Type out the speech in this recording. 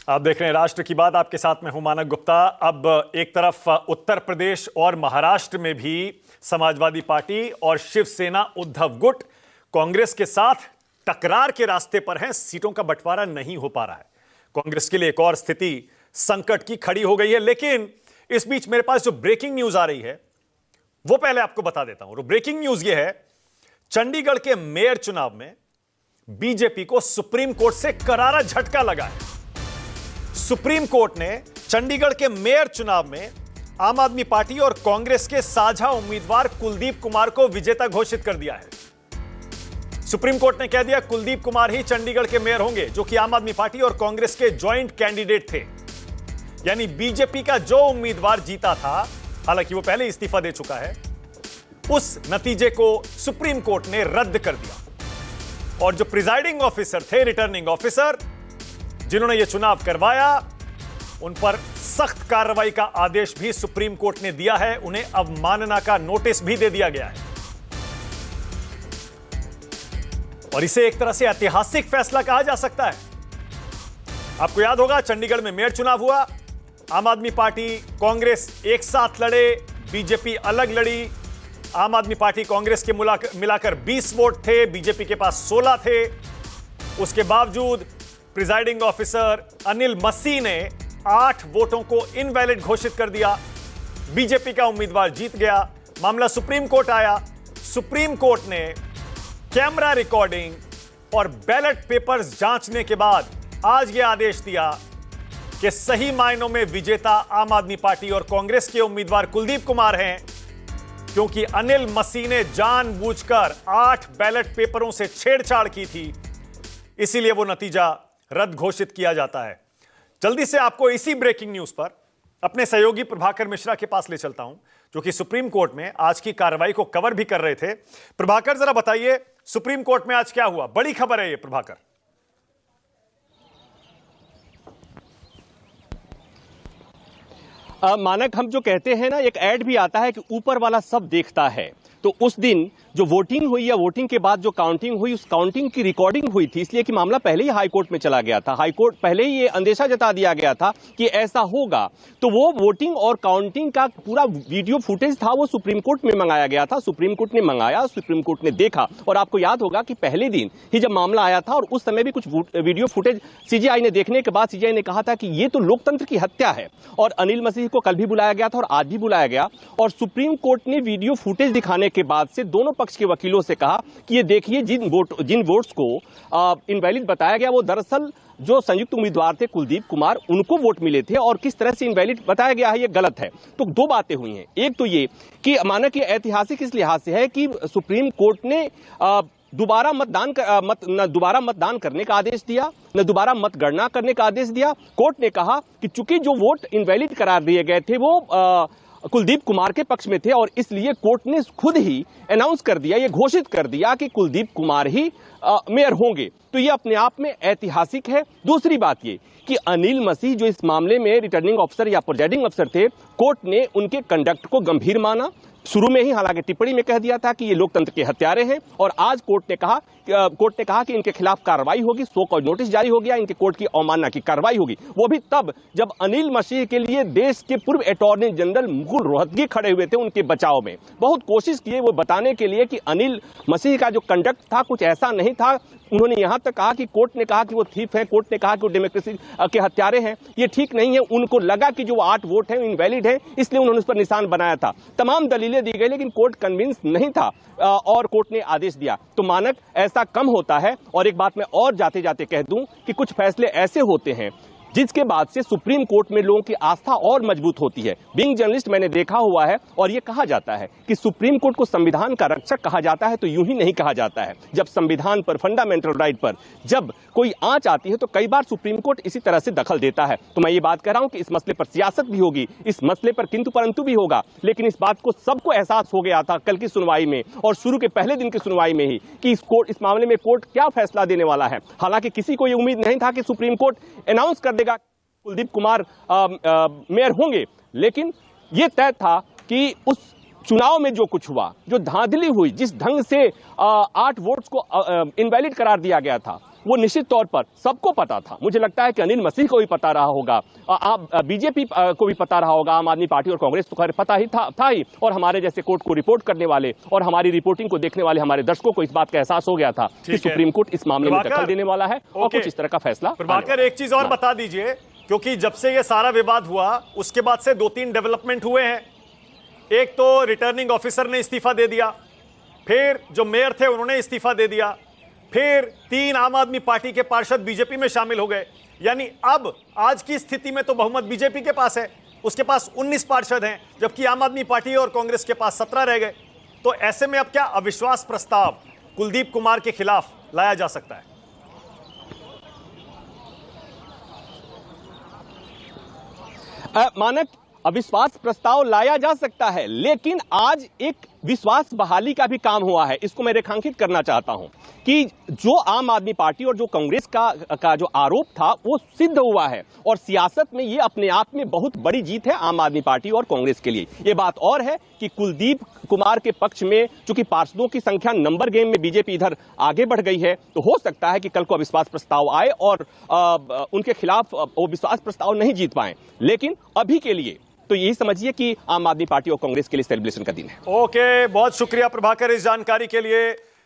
आप देख रहे हैं राष्ट्र की बात। आपके साथ में हूं मानक गुप्ता। अब एक तरफ उत्तर प्रदेश और महाराष्ट्र में भी समाजवादी पार्टी और शिवसेना उद्धव गुट कांग्रेस के साथ टकरार के रास्ते पर हैं। सीटों का बंटवारा नहीं हो पा रहा है। कांग्रेस के लिए एक और स्थिति संकट की खड़ी हो गई है। लेकिन इस बीच मेरे पास जो ब्रेकिंग न्यूज आ रही है वो पहले आपको बता देता हूं। ब्रेकिंग न्यूज ये है, चंडीगढ़ के मेयर चुनाव में बीजेपी को सुप्रीम कोर्ट से करारा झटका लगा है। सुप्रीम कोर्ट ने चंडीगढ़ के मेयर चुनाव में आम आदमी पार्टी और कांग्रेस के साझा उम्मीदवार कुलदीप कुमार को विजेता घोषित कर दिया है। सुप्रीम कोर्ट ने कह दिया कुलदीप कुमार ही चंडीगढ़ के मेयर होंगे, जो कि आम आदमी पार्टी और कांग्रेस के जॉइंट कैंडिडेट थे। यानी बीजेपी का जो उम्मीदवार जीता था, हालांकि वो पहले इस्तीफा दे चुका है, उस नतीजे को सुप्रीम कोर्ट ने रद्द कर दिया। और जो प्रिजाइडिंग ऑफिसर थे, रिटर्निंग ऑफिसर, जिन्होंने यह चुनाव करवाया, उन पर सख्त कार्रवाई का आदेश भी सुप्रीम कोर्ट ने दिया है। उन्हें अवमानना का नोटिस भी दे दिया गया है। और इसे एक तरह से ऐतिहासिक फैसला कहा जा सकता है। आपको याद होगा, चंडीगढ़ में मेयर चुनाव हुआ, आम आदमी पार्टी कांग्रेस एक साथ लड़े, बीजेपी अलग लड़ी। आम आदमी पार्टी कांग्रेस के मिलाकर 20 वोट थे, बीजेपी के पास 16 थे। उसके बावजूद प्रिजाइडिंग ऑफिसर अनिल मसीह ने 8 वोटों को इनवैलिड घोषित कर दिया। बीजेपी का उम्मीदवार जीत गया। मामला सुप्रीम कोर्ट आया। सुप्रीम कोर्ट ने कैमरा रिकॉर्डिंग और बैलेट पेपर्स जांचने के बाद आज यह आदेश दिया कि सही मायनों में विजेता आम आदमी पार्टी और कांग्रेस के उम्मीदवार कुलदीप कुमार हैं, क्योंकि अनिल मसीह ने जानबूझकर 8 बैलेट पेपरों से छेड़छाड़ की थी। इसीलिए वो नतीजा रद्द घोषित किया जाता है। जल्दी से आपको इसी ब्रेकिंग न्यूज पर अपने सहयोगी प्रभाकर मिश्रा के पास ले चलता हूं, जो कि सुप्रीम कोर्ट में आज की कार्रवाई को कवर भी कर रहे थे। प्रभाकर, जरा बताइए सुप्रीम कोर्ट में आज क्या हुआ? बड़ी खबर है ये, प्रभाकर। मानक, हम जो कहते हैं ना, एक ऐड भी आता है कि ऊपर वाला सब देखता है। तो उस दिन जो वोटिंग हुई या वोटिंग के बाद जो काउंटिंग हुई, उस काउंटिंग की रिकॉर्डिंग हुई थी, इसलिए कि मामला पहले ही हाई कोर्ट में चला गया था। हाई कोर्ट पहले ही ये अंदेशा जता दिया गया था कि ऐसा होगा। तो वो वोटिंग और काउंटिंग का पूरा वीडियो फुटेज था, वो सुप्रीम कोर्ट में मंगाया गया था। सुप्रीम कोर्ट ने मंगाया, सुप्रीम कोर्ट ने देखा। और आपको याद होगा कि पहले दिन ही जब मामला आया था और उस समय भी कुछ वीडियो फुटेज सीजीआई ने देखने के बाद सीजीआई ने कहा था कि ये तो लोकतंत्र की हत्या है। और अनिल मसीह को कल भी बुलाया गया था और आज भी बुलाया गया। और सुप्रीम कोर्ट ने वीडियो फुटेज दिखाने के बाद से दोनों पक्ष के वकीलों से कहा कि ये देखिए, जिन वोट्स को इनवैलिड बताया गया, वो दरअसल जो संयुक्त उम्मीदवार थे कुलदीप कुमार, उनको वोट मिले थे और किस तरह से इनवैलिड बताया गया है, ये गलत है। तो दो बातें हुई हैं। एक तो ये कि माना कि ऐतिहासिक इस लिहाज से है कि सुप्रीम कोर्ट ने दोबारा मतदान करने का आदेश दिया, न दोबारा मतगणना करने का आदेश दिया। कोर्ट ने कहा कि चूंकि जो वोट इनवैलिड करार दिए गए थे वो कुलदीप कुमार के पक्ष में थे, और इसलिए कोर्ट ने खुद ही अनाउंस कर दिया, ये घोषित कर दिया कि कुलदीप कुमार ही मेयर होंगे। तो ये अपने आप में ऐतिहासिक है। दूसरी बात ये कि अनिल मसीह जो इस मामले में रिटर्निंग ऑफिसर या प्रिजाइडिंग ऑफिसर थे, कोर्ट ने उनके कंडक्ट को गंभीर माना। शुरू में ही हालांकि टिप्पणी में कह दिया था कि ये लोकतंत्र के हत्यारे हैं, और आज कोर्ट ने कहा कि इनके खिलाफ कार्रवाई होगी, सो कॉज नोटिस जारी हो गया, इनके कोर्ट की अवमानना की कार्रवाई होगी। वो भी तब जब अनिल मसीह के लिए देश के पूर्व अटॉर्नी जनरल मुकुल रोहतगी खड़े हुए थे उनके बचाव में। बहुत कोशिश किए वो बताने के लिए कि अनिल मसीह का जो कंडक्ट था कुछ ऐसा नहीं था। उन्होंने यहां तक कहा कि कोर्ट ने कहा कि वो थीफ है, कोर्ट ने कहा कि वो डेमोक्रेसी के हत्यारे हैं, ये ठीक नहीं है। उनको लगा कि जो 8 वोट हैं इनवैलिड है, इसलिए उन्होंने उस पर निशान बनाया था। तमाम दलीलें दी गई, लेकिन कोर्ट कन्विंस नहीं था और कोर्ट ने आदेश दिया। तो मानक, ऐसा कम होता है। और एक बात मैं और जाते जाते कह दूं कि कुछ फैसले ऐसे होते हैं जिसके बाद से सुप्रीम कोर्ट में लोगों की आस्था और मजबूत होती है। बीइंग जर्नलिस्ट मैंने देखा हुआ है, और यह कहा जाता है कि सुप्रीम कोर्ट को संविधान का रक्षक कहा जाता है, तो यूं ही नहीं कहा जाता है। जब संविधान पर, फंडामेंटल राइट पर जब कोई आंच आती है तो कई बार सुप्रीम कोर्ट इसी तरह से दखल देता है। तो मैं ये बात कर रहा हूं कि इस मसले पर सियासत भी होगी, इस मसले पर किंतु परंतु भी होगा, लेकिन इस बात को सबको एहसास हो गया था कल की सुनवाई में और शुरू के पहले दिन की सुनवाई में ही कि इस मामले में कोर्ट क्या फैसला देने वाला है। हालांकि किसी को यह उम्मीद नहीं था कि सुप्रीम कोर्ट अनाउंस कर देगा कुलदीप कुमार मेयर होंगे, लेकिन यह तय था कि उस चुनाव में जो कुछ हुआ, जो धांधली हुई, जिस ढंग से 8 वोट्स को इनवैलिड करार दिया गया था, वो निश्चित तौर पर सबको पता था। मुझे लगता है कि अनिल मसीह को भी पता रहा होगा, आप बीजेपी को भी पता रहा होगा, आम आदमी पार्टी और कांग्रेस तो खैर पता ही था ही, और हमारे जैसे कोर्ट को रिपोर्ट करने वाले और हमारी रिपोर्टिंग को देखने वाले हमारे दर्शकों को इस बात का एहसास हो गया था कि सुप्रीम कोर्ट इस मामले में दखल देने वाला है और कुछ इस तरह का फैसला। प्रभाकर, एक चीज और बता दीजिए, क्योंकि जब से ये सारा विवाद हुआ उसके बाद से 2-3 डेवलपमेंट हुए हैं। एक तो रिटर्निंग ऑफिसर ने इस्तीफा दे दिया, फिर जो मेयर थे उन्होंने इस्तीफा दे दिया, फिर 3 आम आदमी पार्टी के पार्षद बीजेपी में शामिल हो गए। यानी अब आज की स्थिति में तो बहुमत बीजेपी के पास है, उसके पास 19 पार्षद हैं, जबकि आम आदमी पार्टी और कांग्रेस के पास 17 रह गए। तो ऐसे में अब क्या अविश्वास प्रस्ताव कुलदीप कुमार के खिलाफ लाया जा सकता है? मानक अविश्वास प्रस्ताव लाया जा सकता है, लेकिन आज एक विश्वास बहाली का भी काम हुआ है। इसको मैं रेखांकित करना चाहता हूं कि जो आम आदमी पार्टी और जो कांग्रेस का जो आरोप था वो सिद्ध हुआ है, और सियासत में ये अपने आप में बहुत बड़ी जीत है आम आदमी पार्टी और कांग्रेस के लिए। ये बात और है कि कुलदीप कुमार के पक्ष में चूंकि पार्षदों की संख्या नंबर गेम में बीजेपी इधर आगे बढ़ गई है, तो हो सकता है कि कल को अविश्वास प्रस्ताव आए और उनके खिलाफ वो विश्वास प्रस्ताव नहीं जीत पाए। लेकिन अभी के लिए तो यही समझिए कि आम आदमी पार्टी और कांग्रेस के लिए सेलिब्रेशन का दिन है। ओके, बहुत शुक्रिया प्रभाकर इस जानकारी के लिए।